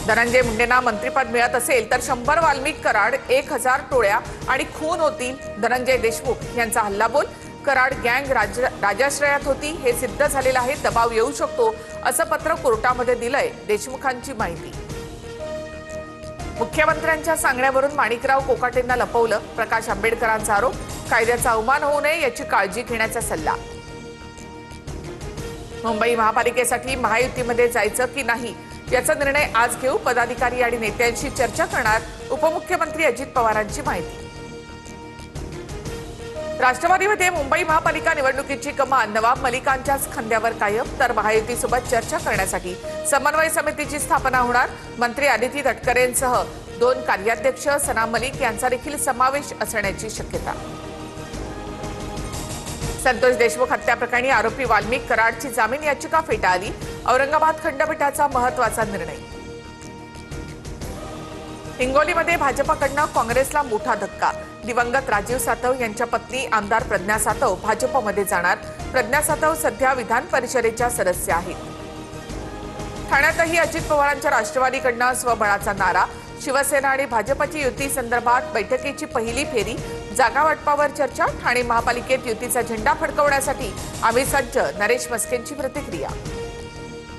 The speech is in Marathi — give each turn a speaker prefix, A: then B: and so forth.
A: धनंजय मुंडेंना मंत्रिपद मिळत असेल तर 100 वाल्मिक कराड, 1000 टोळ्या आणि खून होतील. धनंजय देशमुख यांचा हल्लाबोल. कराड गँग राजाश्रयात होती हे सिद्ध झालेलं आहे. दबाव येऊ शकतो असं पत्र कोर्टामध्ये दिलंय. देशमुखांची माहिती. मुख्यमंत्र्यांच्या सांगण्यावरून माणिकराव कोकाटेंना लपवलं. प्रकाश आंबेडकरांचा आरोप. कायद्याचा अवमान होऊ नये याची काळजी घेण्याचा सल्ला. मुंबई महापालिकेसाठी महायुतीमध्ये जायचं की नाही याचा निर्णय आज घेऊ. पदाधिकारी आणि नेत्यांशी चर्चा करणार. उपमुख्यमंत्री अजित पवारांची माहिती. राष्ट्रवादीमध्ये मुंबई महापालिका निवडणुकीची कमान नवाब मलिकांच्याच खांद्यावर कायम. तर महायुतीसोबत चर्चा करण्यासाठी समन्वय समितीची स्थापना होणार. मंत्री अदिती तटकरेंसह 2 कार्याध्यक्ष सना मलिक यांचा देखील समावेश असण्याची शक्यता. संतोष देशमुख हत्या प्रकरणी आरोपी वाल्मिक कराडची जामीन याचिका फेटाळली. औरंगाबाद खंडपीठाचा महत्त्वाचा निर्णय. हिंगोलीमध्ये भाजपकडनं काँग्रेसला मोठा धक्का. दिवंगत राजीव सातव यांच्या पत्नी आमदार प्रज्ञा सातव भाजपमध्ये जाणार. प्रज्ञा सातव सध्या विधान परिषदेच्या सदस्य आहेत. ठाण्यातही अजित पवारांच्या राष्ट्रवादीकडनं स्वबळाचा नारा. शिवसेना आणि भाजपची युती संदर्भात बैठकीची पहिली फेरी. जागा वाटपावर चर्चा. ठाणे महापालिकेत युतीचा झेंडा फडकवण्यासाठी आम्ही सज्ज. नरेश मस्केंची प्रतिक्रिया.